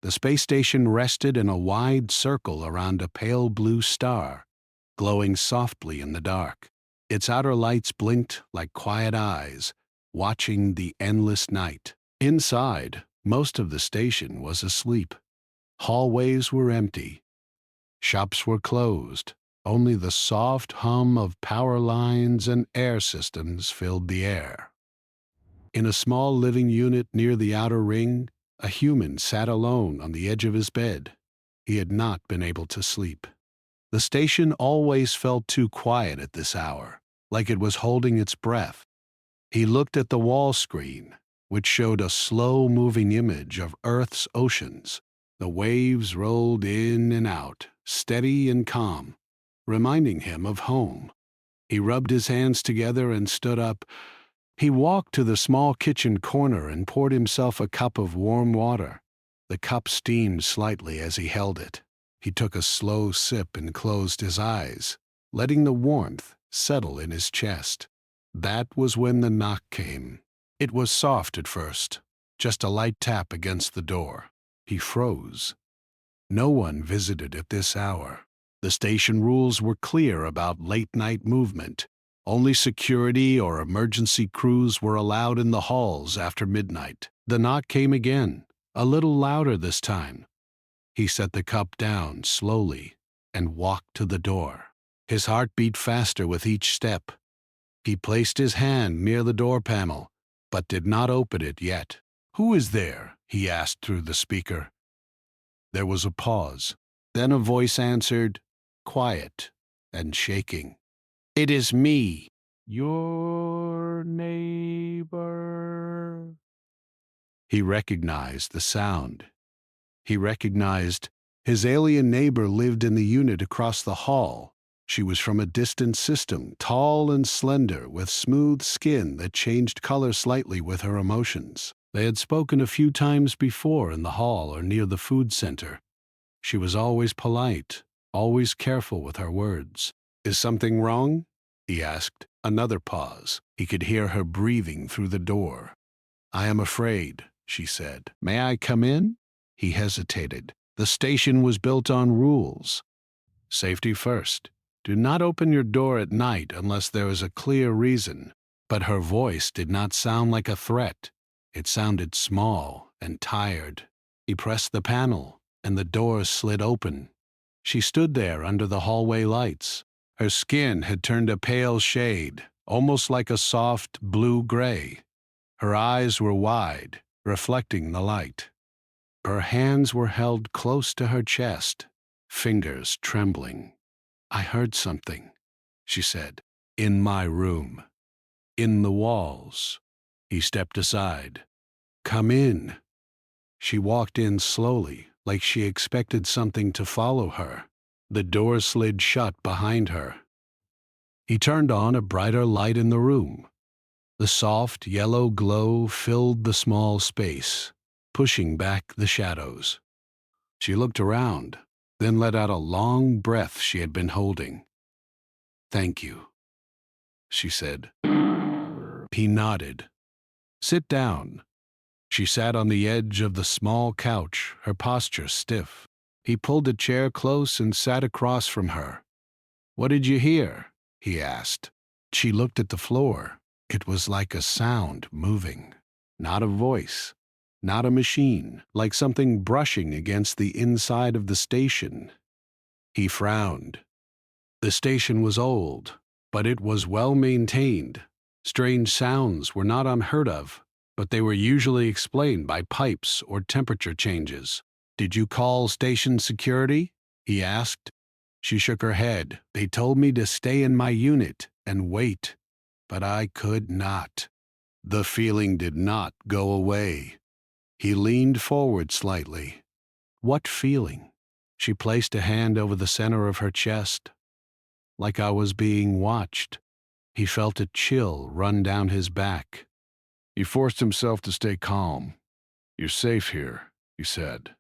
The space station rested in a wide circle around a pale blue star, glowing softly in the dark. Its outer lights blinked like quiet eyes, watching the endless night. Inside, most of the station was asleep. Hallways were empty. Shops were closed. Only the soft hum of power lines and air systems filled the air. In a small living unit near the outer ring, a human sat alone on the edge of his bed. He had not been able to sleep. The station always felt too quiet at this hour, like it was holding its breath. He looked at the wall screen, which showed a slow-moving image of Earth's oceans. The waves rolled in and out, steady and calm, reminding him of home. He rubbed his hands together and stood up. He walked to the small kitchen corner and poured himself a cup of warm water. The cup steamed slightly as he held it. He took a slow sip and closed his eyes, letting the warmth settle in his chest. That was when the knock came. It was soft at first, just a light tap against the door. He froze. No one visited at this hour. The station rules were clear about late-night movement. Only security or emergency crews were allowed in the halls after midnight. The knock came again, a little louder this time. He set the cup down slowly and walked to the door. His heart beat faster with each step. He placed his hand near the door panel, but did not open it yet. "Who is there?" he asked through the speaker. There was a pause. Then a voice answered, quiet and shaking. "It is me, your neighbor." He recognized the sound. He recognized his alien neighbor lived in the unit across the hall. She was from a distant system, tall and slender, with smooth skin that changed color slightly with her emotions. They had spoken a few times before in the hall or near the food center. She was always polite, always careful with her words. "Is something wrong?" he asked. Another pause. He could hear her breathing through the door. "I am afraid," she said. "May I come in?" He hesitated. The station was built on rules. Safety first. Do not open your door at night unless there is a clear reason. But her voice did not sound like a threat. It sounded small and tired. He pressed the panel, and the door slid open. She stood there under the hallway lights. Her skin had turned a pale shade, almost like a soft blue-gray. Her eyes were wide, reflecting the light. Her hands were held close to her chest, fingers trembling. "I heard something," she said. "In my room. In the walls." He stepped aside. "Come in." She walked in slowly, like she expected something to follow her. The door slid shut behind her. He turned on a brighter light in the room. The soft yellow glow filled the small space, pushing back the shadows. She looked around, then let out a long breath she had been holding. "Thank you," she said. He nodded. "Sit down." She sat on the edge of the small couch, her posture stiff. He pulled a chair close and sat across from her. "What did you hear?" he asked. She looked at the floor. It was like a sound moving. Not a voice, not a machine, like something brushing against the inside of the station. He frowned. The station was old, but it was well maintained. Strange sounds were not unheard of, but they were usually explained by pipes or temperature changes. "Did you call station security?" he asked. She shook her head. "They told me to stay in my unit and wait, but I could not." The feeling did not go away. He leaned forward slightly. "What feeling?" She placed a hand over the center of her chest. "Like I was being watched." He felt a chill run down his back. He forced himself to stay calm. "You're safe here," he said.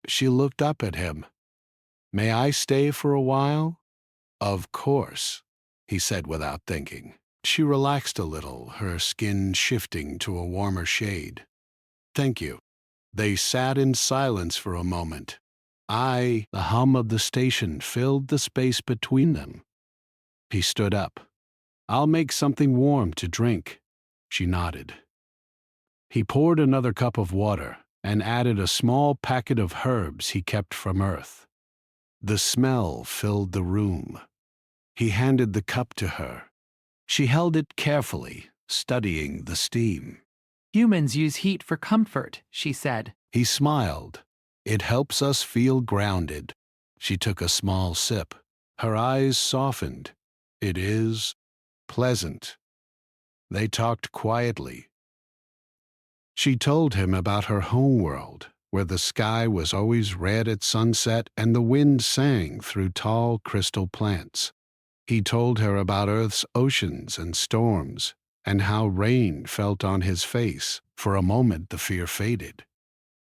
She looked up at him. "May I stay for a while?" "Of course," he said without thinking. She relaxed a little, her skin shifting to a warmer shade. "Thank you." They sat in silence for a moment. The hum of the station filled the space between them. He stood up. "I'll make something warm to drink." She nodded. He poured another cup of water and added a small packet of herbs he kept from Earth. The smell filled the room. He handed the cup to her. She held it carefully, studying the steam. "Humans use heat for comfort," she said. He smiled. "It helps us feel grounded." She took a small sip. Her eyes softened. "It is pleasant." They talked quietly. She told him about her homeworld, where the sky was always red at sunset and the wind sang through tall crystal plants. He told her about Earth's oceans and storms, and how rain felt on his face. For a moment the fear faded.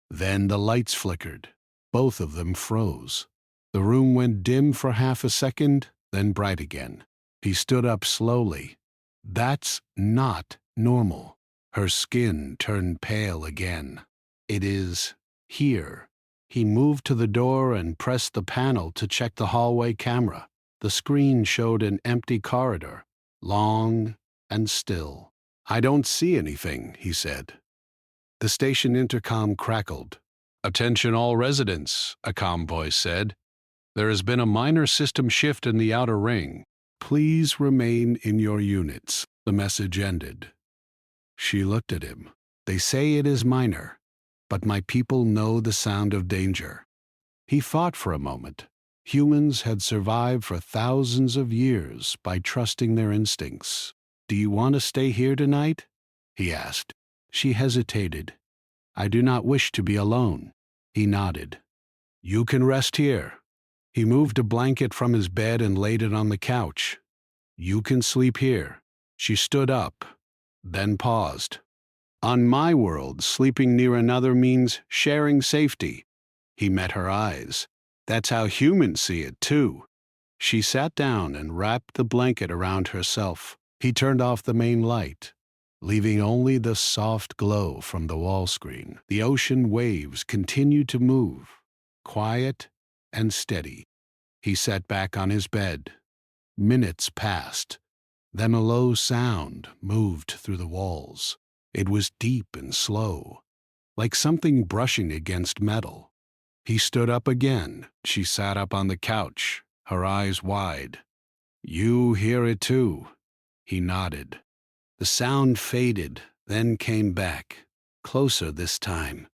Then the lights flickered. Both of them froze. The room went dim for half a second, then bright again. He stood up slowly. "That's not normal." Her skin turned pale again. "It is here." He moved to the door and pressed the panel to check the hallway camera. The screen showed an empty corridor, long and still. "I don't see anything," he said. The station intercom crackled. "Attention all residents," a calm voice said. "There has been a minor system shift in the outer ring. Please remain in your units." The message ended. She looked at him. "They say it is minor, but my people know the sound of danger." He thought for a moment. Humans had survived for thousands of years by trusting their instincts. "Do you want to stay here tonight?" he asked. She hesitated. "I do not wish to be alone." He nodded. "You can rest here." He moved a blanket from his bed and laid it on the couch. "You can sleep here." She stood up, then paused. "On my world, sleeping near another means sharing safety." He met her eyes. "That's how humans see it, too." She sat down and wrapped the blanket around herself. He turned off the main light, leaving only the soft glow from the wall screen. The ocean waves continued to move, quiet and steady. He sat back on his bed. Minutes passed. Then a low sound moved through the walls. It was deep and slow, like something brushing against metal. He stood up again. She sat up on the couch, her eyes wide. "You hear it too?" He nodded. The sound faded, then came back, closer this time.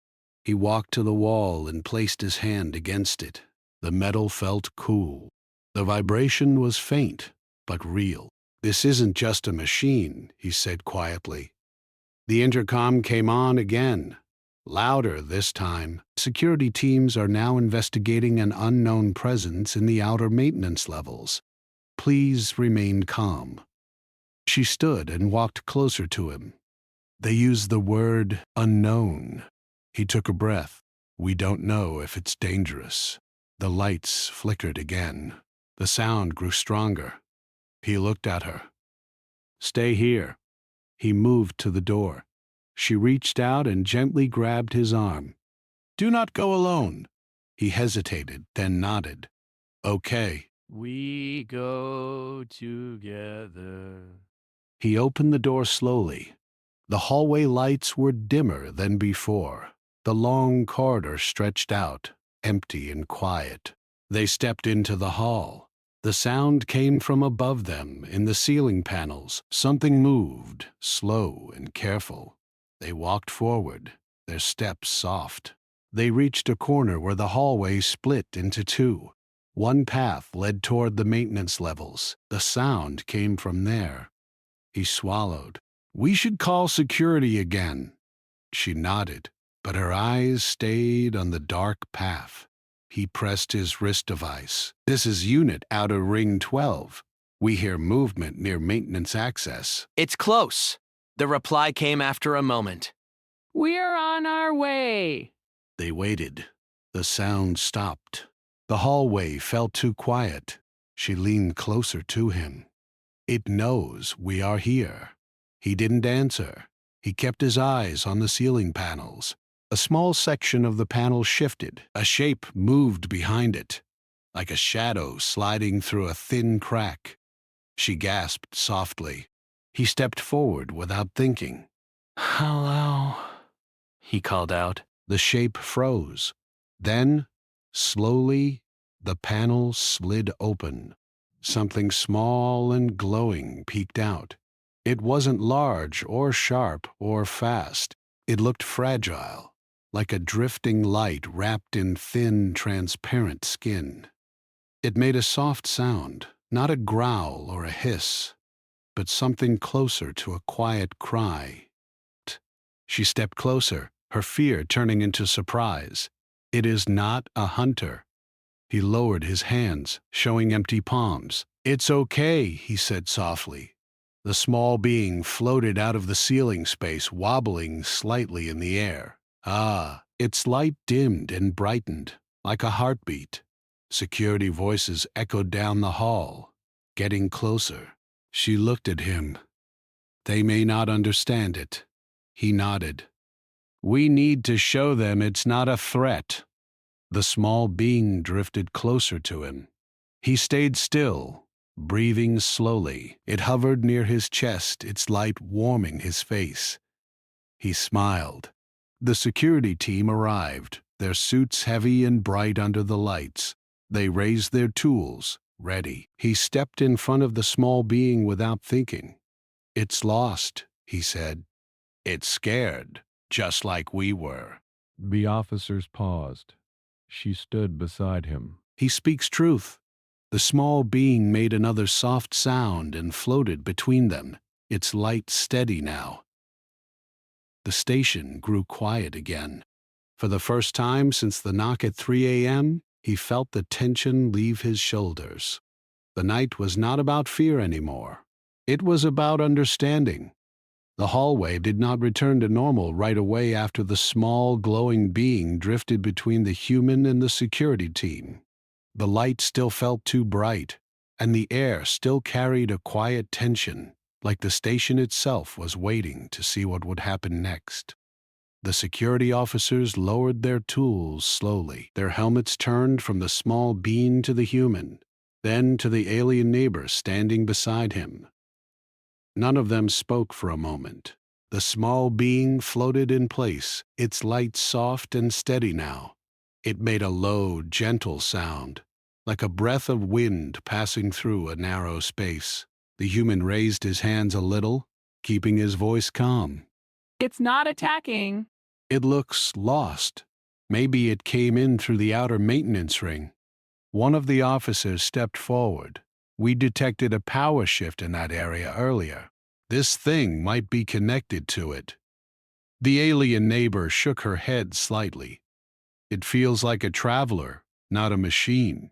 He walked to the wall and placed his hand against it. The metal felt cool. The vibration was faint, but real. "This isn't just a machine," he said quietly. The intercom came on again, louder this time. "Security teams are now investigating an unknown presence in the outer maintenance levels. Please remain calm." She stood and walked closer to him. "They use the word unknown." He took a breath. "We don't know if it's dangerous." The lights flickered again. The sound grew stronger. He looked at her. "Stay here." He moved to the door. She reached out and gently grabbed his arm. "Do not go alone." He hesitated, then nodded. "Okay." "We go together." He opened the door slowly. The hallway lights were dimmer than before. The long corridor stretched out, empty and quiet. They stepped into the hall. The sound came from above them in the ceiling panels. Something moved, slow and careful. They walked forward, their steps soft. They reached a corner where the hallway split into two. One path led toward the maintenance levels. The sound came from there. He swallowed. "We should call security again." She nodded, but her eyes stayed on the dark path. He pressed his wrist device. "This is Unit Outer Ring 12. We hear movement near maintenance access." "It's close." The reply came after a moment. "We're on our way." They waited. The sound stopped. The hallway felt too quiet. She leaned closer to him. "It knows we are here." He didn't answer. He kept his eyes on the ceiling panels. A small section of the panel shifted. A shape moved behind it, like a shadow sliding through a thin crack. She gasped softly. He stepped forward without thinking. Hello, he called out. The shape froze. Then, slowly, the panel slid open. Something small and glowing peeked out. It wasn't large or sharp or fast. It looked fragile, like a drifting light wrapped in thin, transparent skin. It made a soft sound, not a growl or a hiss, but something closer to a quiet cry. She stepped closer, her fear turning into surprise. It is not a hunter. He lowered his hands, showing empty palms. It's okay, he said softly. The small being floated out of the ceiling space, wobbling slightly in the air. Its light dimmed and brightened, like a heartbeat. Security voices echoed down the hall, getting closer. She looked at him. They may not understand it. He nodded. We need to show them it's not a threat. The small being drifted closer to him. He stayed still, breathing slowly. It hovered near his chest, its light warming his face. He smiled. The security team arrived, their suits heavy and bright under the lights. They raised their tools, ready. He stepped in front of the small being without thinking. It's lost, he said. It's scared, just like we were. The officers paused. She stood beside him. He speaks truth. The small being made another soft sound and floated between them, its light steady now. The station grew quiet again. For the first time since the knock at 3 a.m., he felt the tension leave his shoulders. The night was not about fear anymore. It was about understanding. The hallway did not return to normal right away after the small, glowing being drifted between the human and the security team. The light still felt too bright, and the air still carried a quiet tension, like the station itself was waiting to see what would happen next. The security officers lowered their tools slowly. Their helmets turned from the small being to the human, then to the alien neighbor standing beside him. None of them spoke for a moment. The small being floated in place, its light soft and steady now. It made a low, gentle sound, like a breath of wind passing through a narrow space. The human raised his hands a little, keeping his voice calm. It's not attacking. It looks lost. Maybe it came in through the outer maintenance ring. One of the officers stepped forward. We detected a power shift in that area earlier. This thing might be connected to it. The alien neighbor shook her head slightly. It feels like a traveler, not a machine.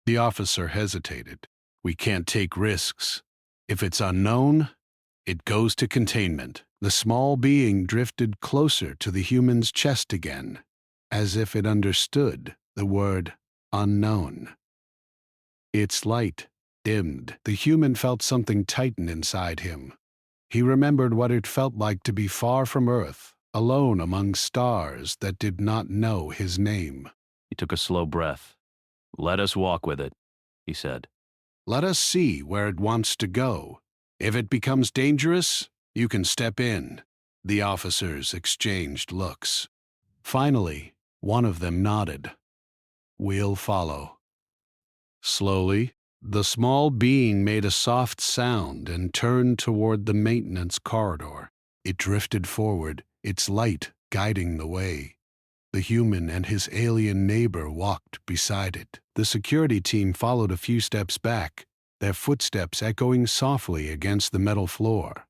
The officer hesitated. We can't take risks. If it's unknown, it goes to containment. The small being drifted closer to the human's chest again, as if it understood the word unknown. Its light dimmed. The human felt something tighten inside him. He remembered what it felt like to be far from Earth, alone among stars that did not know his name. He took a slow breath. Let us walk with it, he said. Let us see where it wants to go. If it becomes dangerous, you can step in. The officers exchanged looks. Finally, one of them nodded. We'll follow. Slowly, the small being made a soft sound and turned toward the maintenance corridor. It drifted forward, its light guiding the way. The human and his alien neighbor walked beside it. The security team followed a few steps back, their footsteps echoing softly against the metal floor.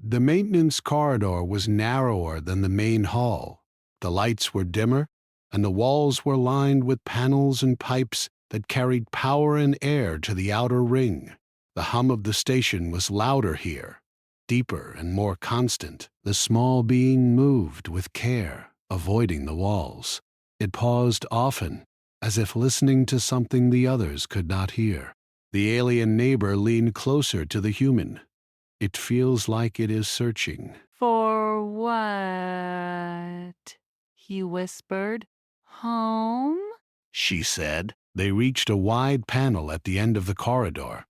The maintenance corridor was narrower than the main hall. The lights were dimmer, and the walls were lined with panels and pipes that carried power and air to the outer ring. The hum of the station was louder here, deeper and more constant. The small being moved with care, avoiding the walls. It paused often, as if listening to something the others could not hear. The alien neighbor leaned closer to the human. It feels like it is searching. For what? he whispered. Home? She said. They reached a wide panel at the end of the corridor.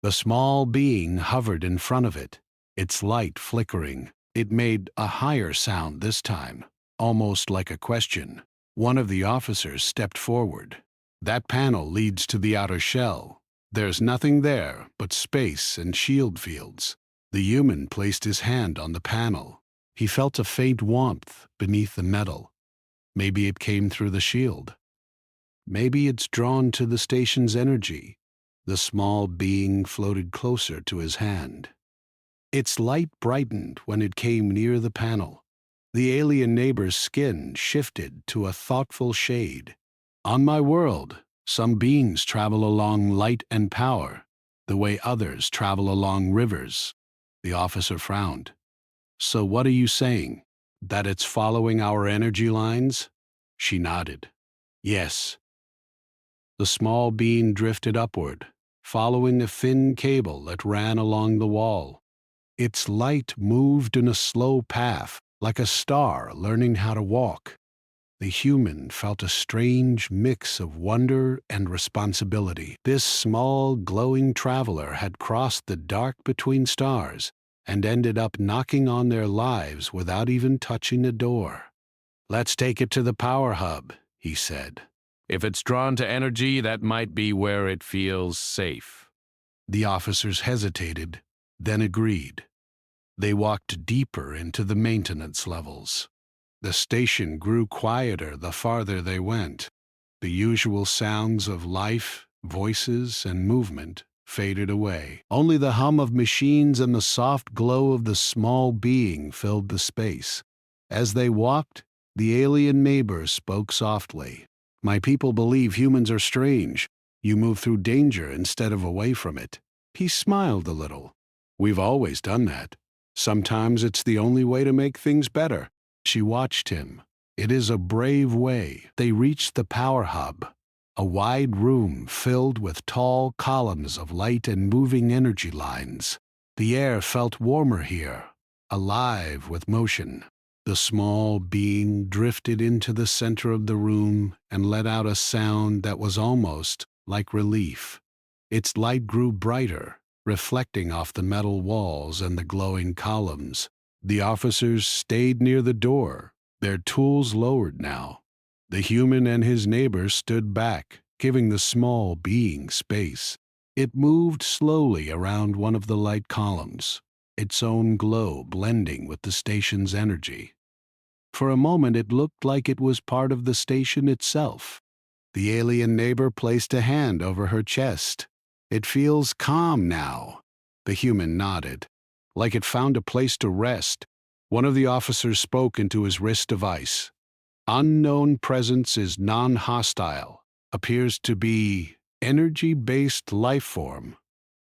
The small being hovered in front of it, its light flickering. It made a higher sound this time, almost like a question. One of the officers stepped forward. That panel leads to the outer shell. There's nothing there but space and shield fields. The human placed his hand on the panel. He felt a faint warmth beneath the metal. Maybe it came through the shield. Maybe it's drawn to the station's energy. The small being floated closer to his hand. Its light brightened when it came near the panel. The alien neighbor's skin shifted to a thoughtful shade. On my world, some beings travel along light and power, the way others travel along rivers. The officer frowned. So what are you saying? That it's following our energy lines? She nodded. Yes. The small being drifted upward, following a thin cable that ran along the wall. Its light moved in a slow path, like a star learning how to walk. The human felt a strange mix of wonder and responsibility. This small, glowing traveler had crossed the dark between stars and ended up knocking on their lives without even touching a door. Let's take it to the power hub, he said. If it's drawn to energy, that might be where it feels safe. The officers hesitated, then agreed. They walked deeper into the maintenance levels. The station grew quieter the farther they went. The usual sounds of life, voices, and movement faded away. Only the hum of machines and the soft glow of the small being filled the space. As they walked, the alien neighbor spoke softly. My people believe humans are strange. You move through danger instead of away from it. He smiled a little. We've always done that. Sometimes it's the only way to make things better. She watched him. It is a brave way. They reached the power hub, a wide room filled with tall columns of light and moving energy lines. The air felt warmer here, alive with motion. The small being drifted into the center of the room and let out a sound that was almost like relief. Its light grew brighter, reflecting off the metal walls and the glowing columns. The officers stayed near the door, their tools lowered now. The human and his neighbor stood back, giving the small being space. It moved slowly around one of the light columns, its own glow blending with the station's energy. For a moment it looked like it was part of the station itself. The alien neighbor placed a hand over her chest. It feels calm now. The human nodded, like it found a place to rest. One of the officers spoke into his wrist device. Unknown presence is non-hostile. Appears to be energy-based life form.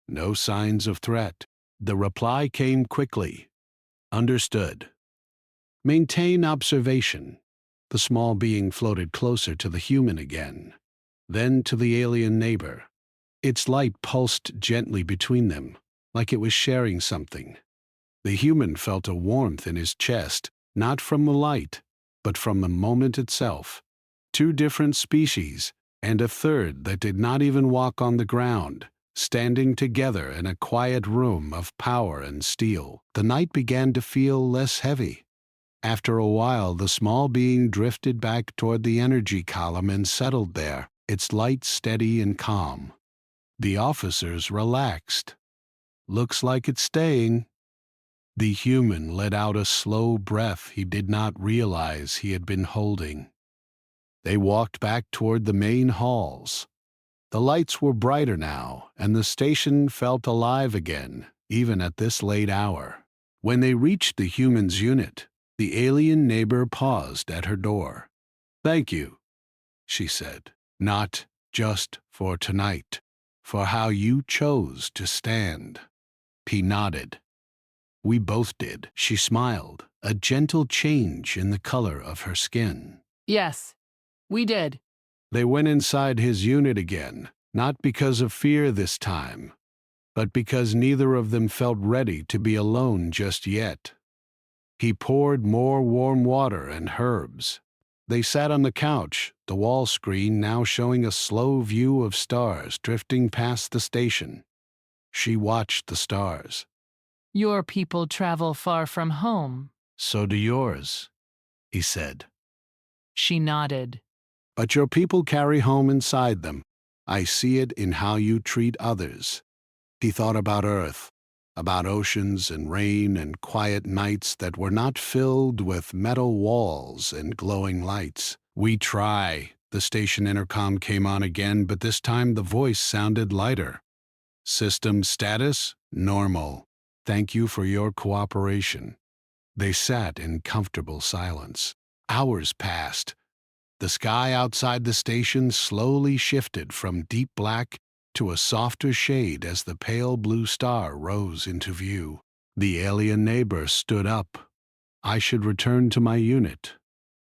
No signs of threat. The reply came quickly. Understood. Maintain observation. The small being floated closer to the human again, then to the alien neighbor. Its light pulsed gently between them, like it was sharing something. The human felt a warmth in his chest, not from the light, but from the moment itself. Two different species, and a third that did not even walk on the ground, standing together in a quiet room of power and steel. The night began to feel less heavy. After a while, the small being drifted back toward the energy column and settled there, its light steady and calm. The officers relaxed. Looks like it's staying. The human let out a slow breath he did not realize he had been holding. They walked back toward the main halls. The lights were brighter now, and the station felt alive again, even at this late hour. When they reached the human's unit, the alien neighbor paused at her door. Thank you, she said. Not just for tonight, for how you chose to stand. He nodded. We both did. She smiled, a gentle change in the color of her skin. Yes, we did. They went inside his unit again, not because of fear this time, but because neither of them felt ready to be alone just yet. He poured more warm water and herbs. They sat on the couch, the wall screen now showing a slow view of stars drifting past the station. She watched the stars. Your people travel far from home. So do yours, he said. She nodded. But your people carry home inside them. I see it in how you treat others. He thought about Earth, about oceans and rain and quiet nights that were not filled with metal walls and glowing lights. We try. The station intercom came on again, but this time the voice sounded lighter. System status? Normal. Thank you for your cooperation. They sat in comfortable silence. Hours passed. The sky outside the station slowly shifted from deep black to a softer shade as the pale blue star rose into view. The alien neighbor stood up. I should return to my unit.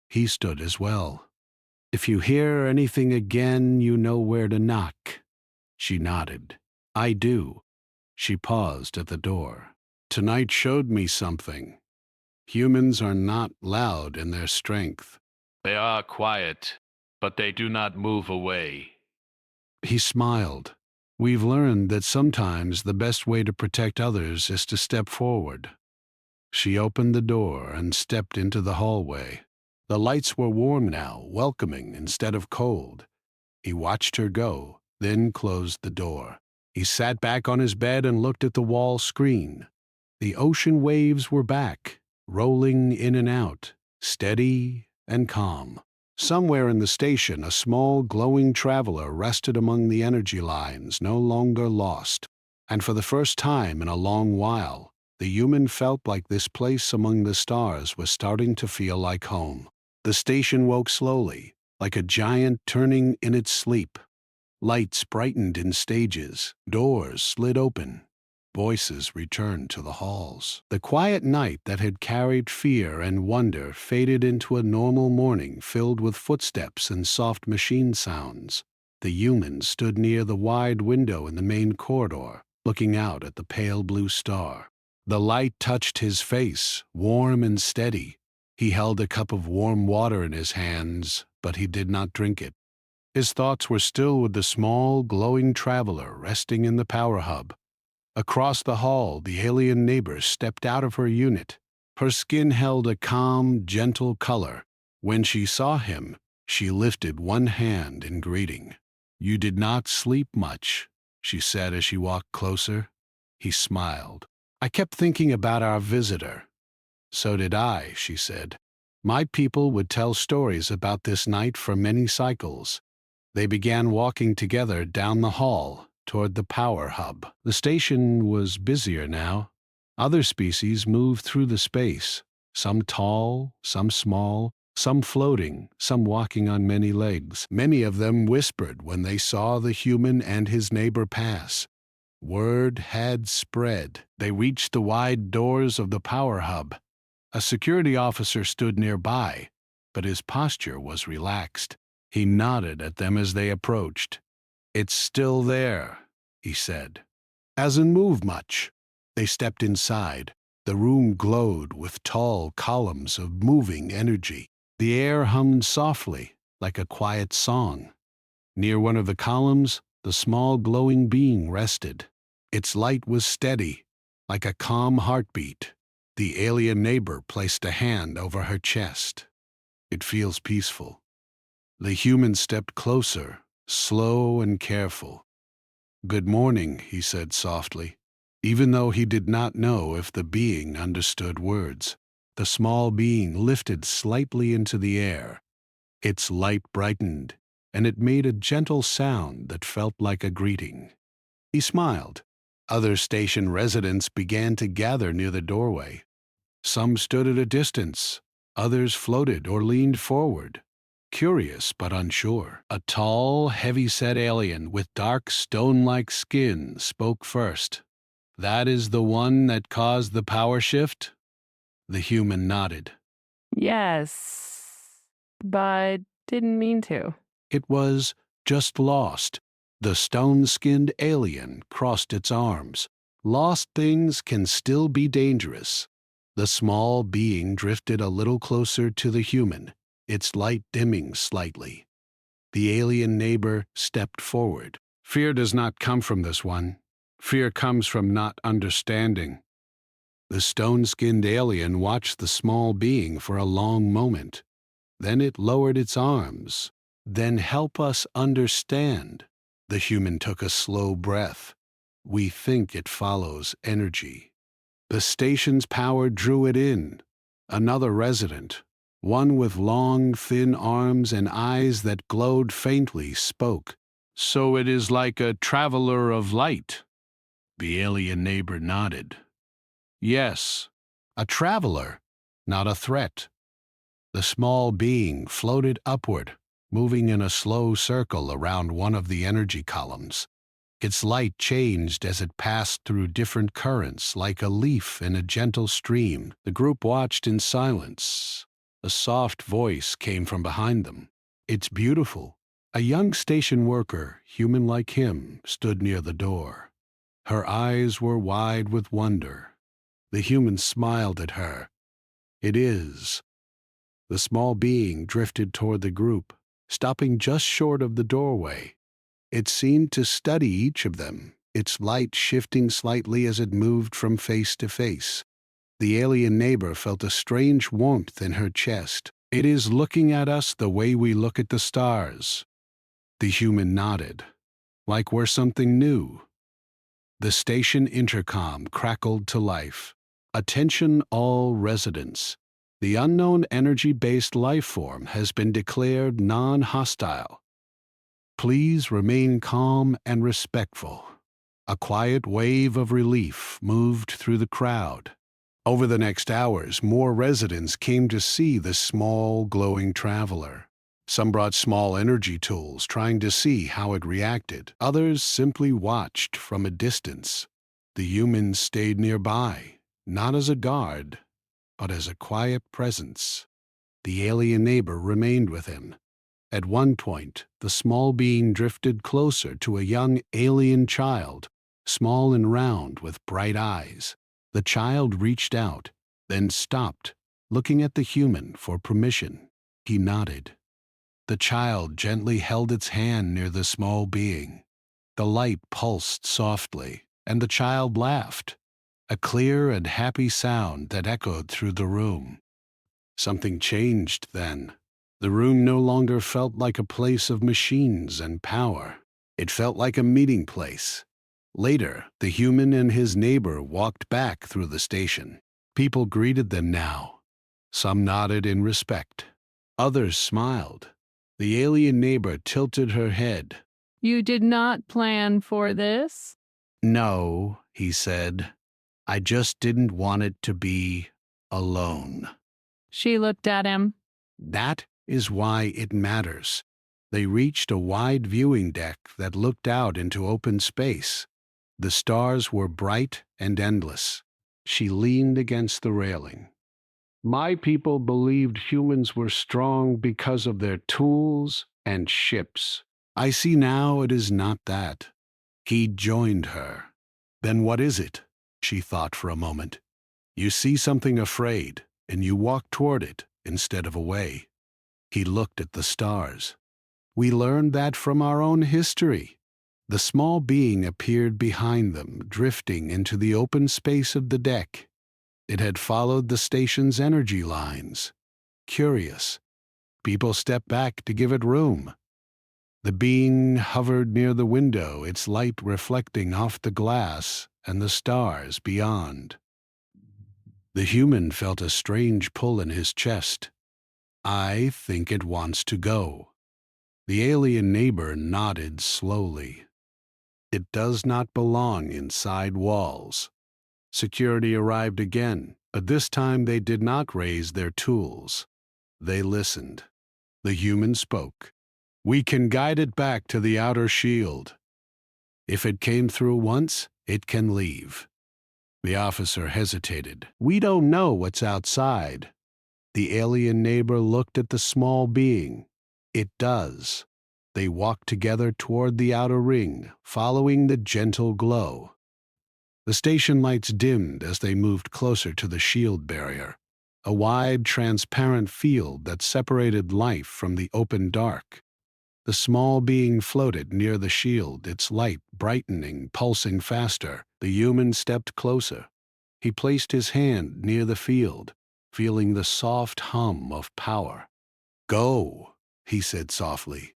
He stood as well. If you hear anything again, you know where to knock. She nodded. I do. She paused at the door. Tonight showed me something. Humans are not loud in their strength. They are quiet, but they do not move away. He smiled. We've learned that sometimes the best way to protect others is to step forward. She opened the door and stepped into the hallway. The lights were warm now, welcoming instead of cold. He watched her go, then closed the door. He sat back on his bed and looked at the wall screen. The ocean waves were back, rolling in and out, steady and calm. Somewhere in the station, a small, glowing traveler rested among the energy lines, no longer lost. And for the first time in a long while, the human felt like this place among the stars was starting to feel like home. The station woke slowly, like a giant turning in its sleep. Lights brightened in stages, doors slid open. Voices returned to the halls. The quiet night that had carried fear and wonder faded into a normal morning filled with footsteps and soft machine sounds. The human stood near the wide window in the main corridor, looking out at the pale blue star. The light touched his face, warm and steady. He held a cup of warm water in his hands, but he did not drink it. His thoughts were still with the small, glowing traveler resting in the power hub. Across the hall, the alien neighbor stepped out of her unit. Her skin held a calm, gentle color. When she saw him, she lifted one hand in greeting. You did not sleep much, she said as she walked closer. He smiled. I kept thinking about our visitor. So did I, she said. My people would tell stories about this night for many cycles. They began walking together down the hall toward the power hub. The station was busier now. Other species moved through the space, some tall, some small, some floating, some walking on many legs. Many of them whispered when they saw the human and his neighbor pass. Word had spread. They reached the wide doors of the power hub. A security officer stood nearby, but his posture was relaxed. He nodded at them as they approached. It's still there, he said. Hasn't moved much. They stepped inside. The room glowed with tall columns of moving energy. The air hummed softly, like a quiet song. Near one of the columns, the small glowing being rested. Its light was steady, like a calm heartbeat. The alien neighbor placed a hand over her chest. It feels peaceful. The human stepped closer, slow and careful. Good morning, he said softly, even though he did not know if the being understood words. The small being lifted slightly into the air. Its light brightened, and it made a gentle sound that felt like a greeting. He smiled. Other station residents began to gather near the doorway. Some stood at a distance, others floated or leaned forward, curious but unsure. A tall, heavy-set alien with dark, stone-like skin spoke first. That is the one that caused the power shift? The human nodded. Yes, but didn't mean to. It was just lost. The stone-skinned alien crossed its arms. Lost things can still be dangerous. The small being drifted a little closer to the human. its light dimming slightly. The alien neighbor stepped forward. Fear does not come from this one. Fear comes from not understanding. The stone-skinned alien watched the small being for a long moment. Then it lowered its arms. Then help us understand. The human took a slow breath. We think it follows energy. The station's power drew it in. Another resident, one with long, thin arms and eyes that glowed faintly, spoke. So it is like a traveler of light. The alien neighbor nodded. Yes, a traveler, not a threat. The small being floated upward, moving in a slow circle around one of the energy columns. Its light changed as it passed through different currents, like a leaf in a gentle stream. The group watched in silence. A soft voice came from behind them. It's beautiful. A young station worker, human like him, stood near the door. Her eyes were wide with wonder. The human smiled at her. It is. The small being drifted toward the group, stopping just short of the doorway. It seemed to study each of them, its light shifting slightly as it moved from face to face. The alien neighbor felt a strange warmth in her chest. It is looking at us the way we look at the stars. The human nodded, like we're something new. The station intercom crackled to life. Attention all residents. The unknown energy-based life form has been declared non-hostile. Please remain calm and respectful. A quiet wave of relief moved through the crowd. Over the next hours, more residents came to see the small, glowing traveler. Some brought small energy tools, trying to see how it reacted. Others simply watched from a distance. The humans stayed nearby, not as a guard, but as a quiet presence. The alien neighbor remained with him. At one point, the small being drifted closer to a young alien child, small and round with bright eyes. The child reached out, then stopped, looking at the human for permission. He nodded. The child gently held its hand near the small being. The light pulsed softly, and the child laughed, a clear and happy sound that echoed through the room. Something changed then. The room no longer felt like a place of machines and power. It felt like a meeting place. Later, the human and his neighbor walked back through the station. People greeted them now. Some nodded in respect. Others smiled. The alien neighbor tilted her head. You did not plan for this? No, he said. I just didn't want it to be alone. She looked at him. That is why it matters. They reached a wide viewing deck that looked out into open space. The stars were bright and endless. She leaned against the railing. My people believed humans were strong because of their tools and ships. I see now it is not that. He joined her. Then what is it? She thought for a moment. You see something afraid, and you walk toward it instead of away. He looked at the stars. We learned that from our own history. The small being appeared behind them, drifting into the open space of the deck. It had followed the station's energy lines. Curious. People stepped back to give it room. The being hovered near the window, its light reflecting off the glass and the stars beyond. The human felt a strange pull in his chest. I think it wants to go. The alien neighbor nodded slowly. It does not belong inside walls. Security arrived again, but this time they did not raise their tools. They listened. The human spoke. We can guide it back to the outer shield. If it came through once, it can leave. The officer hesitated. We don't know what's outside. The alien neighbor looked at the small being. It does. They walked together toward the outer ring, following the gentle glow. The station lights dimmed as they moved closer to the shield barrier. a wide, transparent field that separated life from the open dark. The small being floated near the shield, its light brightening, pulsing faster. The human stepped closer. He placed his hand near the field, feeling the soft hum of power. "Go," he said softly.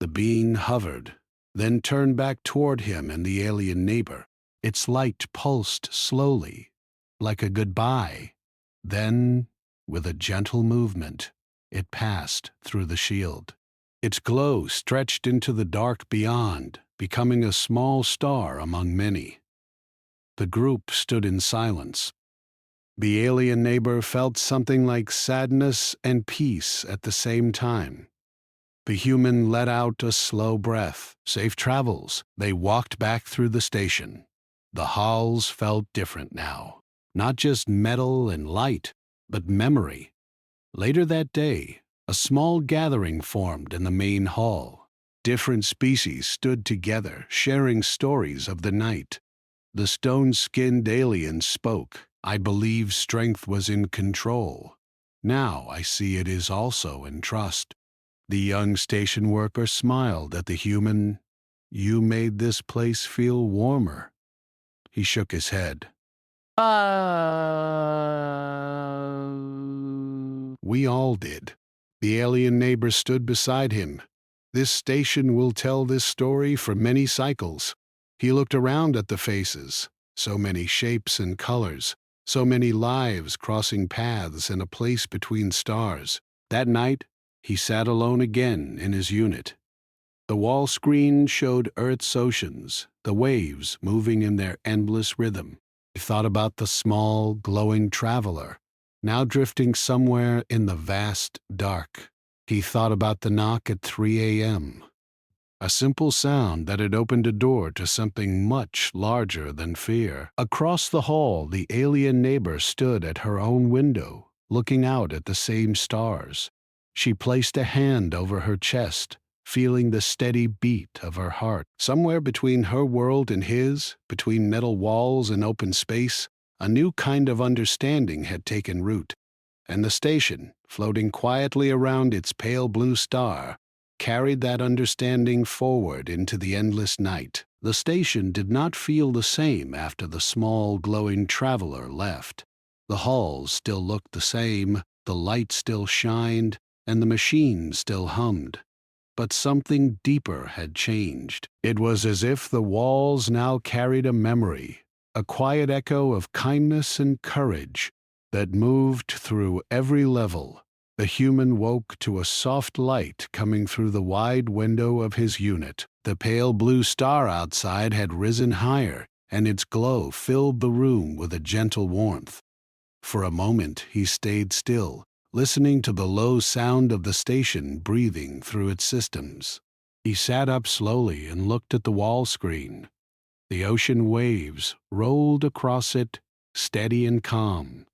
The being hovered, then turned back toward him and the alien neighbor. Its light pulsed slowly, like a goodbye. Then, with a gentle movement, it passed through the shield. Its glow stretched into the dark beyond, becoming a small star among many. The group stood in silence. The alien neighbor felt something like sadness and peace at the same time. The human let out a slow breath. Safe travels. They walked back through the station. The halls felt different now. Not just metal and light, but memory. Later that day, a small gathering formed in the main hall. Different species stood together, sharing stories of the night. The stone-skinned alien spoke. "I believe strength was in control. Now I see it is also in trust." The young station worker smiled at the human. "You made this place feel warmer." He shook his head. "We all did." The alien neighbor stood beside him. "This station will tell this story for many cycles." He looked around at the faces. So many shapes and colors. So many lives crossing paths in a place between stars. That night, he sat alone again in his unit. The wall screen showed Earth's oceans, the waves moving in their endless rhythm. He thought about the small, glowing traveler, now drifting somewhere in the vast dark. He thought about the knock at 3 a.m., a simple sound that had opened a door to something much larger than fear. Across the hall, the alien neighbor stood at her own window, looking out at the same stars. She placed a hand over her chest, feeling the steady beat of her heart. Somewhere between her world and his, between metal walls and open space, a new kind of understanding had taken root. And the station, floating quietly around its pale blue star, carried that understanding forward into the endless night. The station did not feel the same after the small, glowing traveler left. The halls still looked the same, the light still shined, and the machine still hummed. But something deeper had changed. It was as if the walls now carried a memory, a quiet echo of kindness and courage that moved through every level. The human woke to a soft light coming through the wide window of his unit. The pale blue star outside had risen higher, and its glow filled the room with a gentle warmth. For a moment he stayed still, listening to the low sound of the station breathing through its systems. He sat up slowly and looked at the wall screen. The ocean waves rolled across it, steady and calm,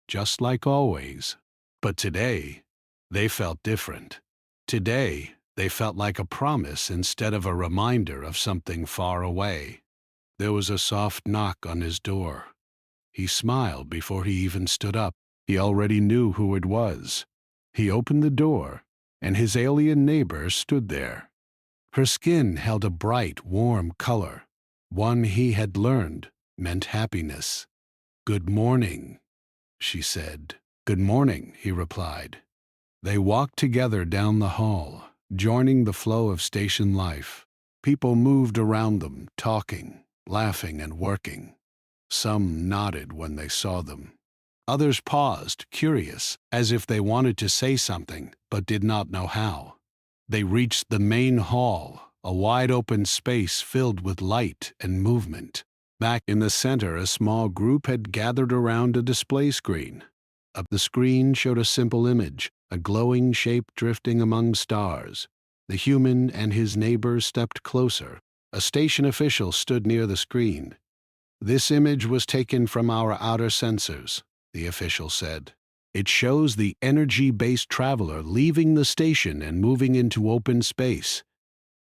just like always. But today, they felt different. Today, they felt like a promise instead of a reminder of something far away. There was a soft knock on his door. He smiled before he even stood up. He already knew who it was. He opened the door, and his alien neighbor stood there. Her skin held a bright, warm color, one he had learned meant happiness. "Good morning," she said. "Good morning," he replied. They walked together down the hall, joining the flow of station life. People moved around them, talking, laughing, and working. Some nodded when they saw them. Others paused, curious, as if they wanted to say something, but did not know how. They reached the main hall, a wide-open space filled with light and movement. Back in the center, a small group had gathered around a display screen. Up the screen showed a simple image, a glowing shape drifting among stars. The human and his neighbor stepped closer. A station official stood near the screen. "This image was taken from our outer sensors," the official said. "It shows the energy-based traveler leaving the station and moving into open space.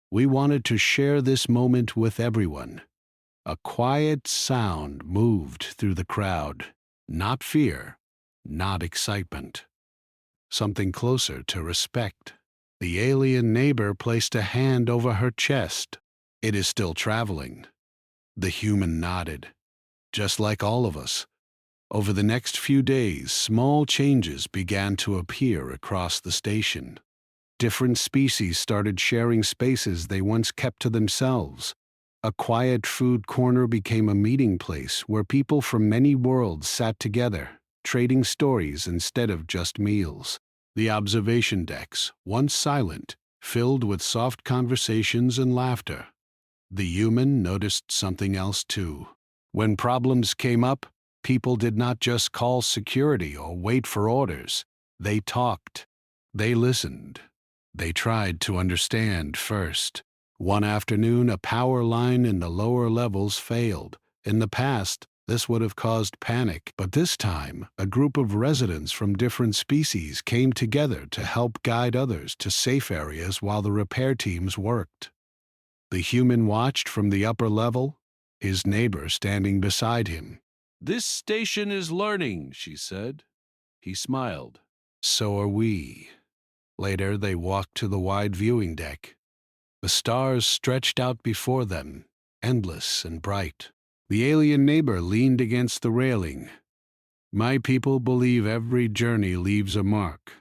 We wanted to share this moment with everyone." A quiet sound moved through the crowd. Not fear, not excitement. Something closer to respect. The alien neighbor placed a hand over her chest. It is still traveling. The human nodded. Just like all of us. Over the next few days, small changes began to appear across the station. Different species started sharing spaces they once kept to themselves. A quiet food corner became a meeting place where people from many worlds sat together, trading stories instead of just meals. The observation decks, once silent, filled with soft conversations and laughter. The human noticed something else too. When problems came up, people did not just call security or wait for orders. They talked. They listened. They tried to understand first. One afternoon, a power line in the lower levels failed. In the past, this would have caused panic, but this time, a group of residents from different species came together to help guide others to safe areas while the repair teams worked. The human watched from the upper level, his neighbor standing beside him. "This station is learning," she said. He smiled. "So are we." Later, they walked to the wide viewing deck. The stars stretched out before them, endless and bright. The alien neighbor leaned against the railing. "My people believe every journey leaves a mark,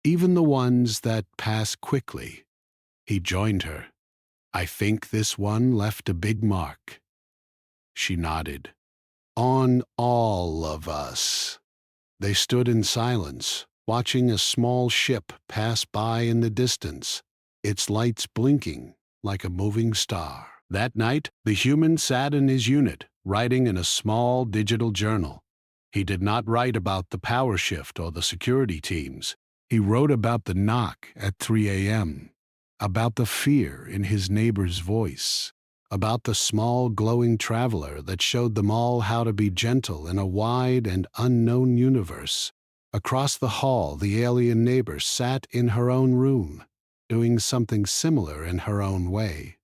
even the ones that pass quickly." He joined her. "I think this one left a big mark." She nodded. "On all of us." They stood in silence, watching a small ship pass by in the distance, its lights blinking like a moving star. That night, the human sat in his unit, writing in a small digital journal. He did not write about the power shift or the security teams. He wrote about the knock at 3 a.m., about the fear in his neighbor's voice, about the small glowing traveler that showed them all how to be gentle in a wide and unknown universe. Across the hall, the alien neighbor sat in her own room, doing something similar in her own way.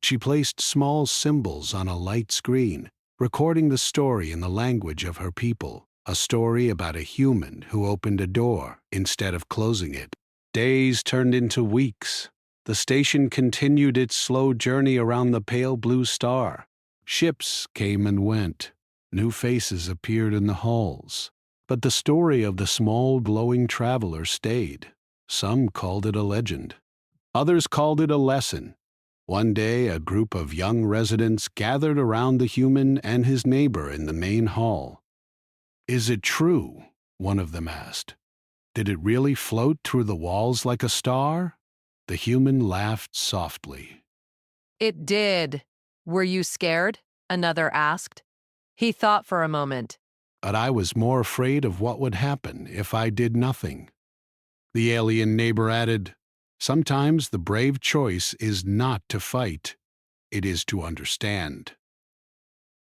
She placed small symbols on a light screen, recording the story in the language of her people, a story about a human who opened a door instead of closing it. Days turned into weeks. The station continued its slow journey around the pale blue star. Ships came and went. New faces appeared in the halls. But the story of the small glowing traveler stayed. Some called it a legend. Others called it a lesson. One day, a group of young residents gathered around the human and his neighbor in the main hall. "Is it true?" one of them asked. "Did it really float through the walls like a star?" The human laughed softly. It did. Were you scared? Another asked. He thought for a moment. "But I was more afraid of what would happen if I did nothing." The alien neighbor added, "Sometimes the brave choice is not to fight. It is to understand."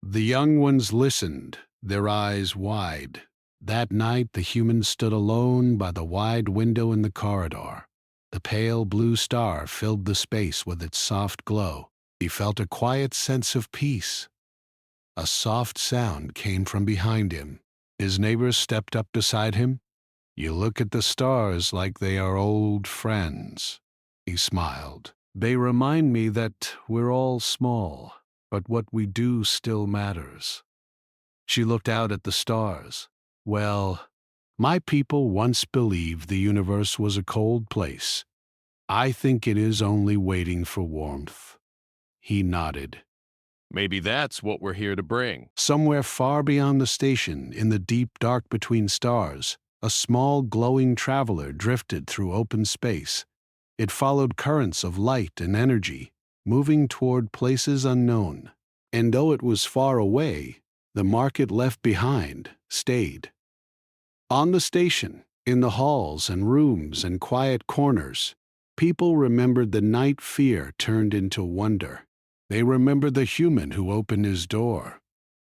The young ones listened, their eyes wide. That night, the human stood alone by the wide window in the corridor. The pale blue star filled the space with its soft glow. He felt a quiet sense of peace. A soft sound came from behind him. His neighbor stepped up beside him. "You look at the stars like they are old friends." He smiled. "They remind me that we're all small, but what we do still matters." She looked out at the stars. "Well, my people once believed the universe was a cold place. I think it is only waiting for warmth." He nodded. Maybe that's what we're here to bring. Somewhere far beyond the station, in the deep dark between stars, a small glowing traveler drifted through open space. It followed currents of light and energy, moving toward places unknown. And though it was far away, the mark it left behind stayed. On the station, in the halls and rooms and quiet corners, people remembered the night fear turned into wonder. They remembered the human who opened his door.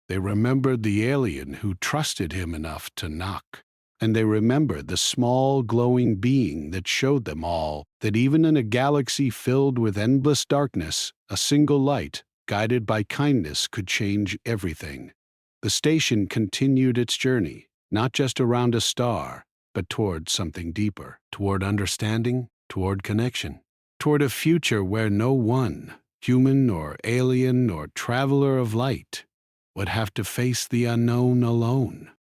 They remembered the alien who trusted him enough to knock. And they remembered the small glowing being that showed them all that even in a galaxy filled with endless darkness, a single light, guided by kindness, could change everything. The station continued its journey, not just around a star, but toward something deeper, toward understanding, toward connection, toward a future where no one, human or alien or traveler of light, would have to face the unknown alone.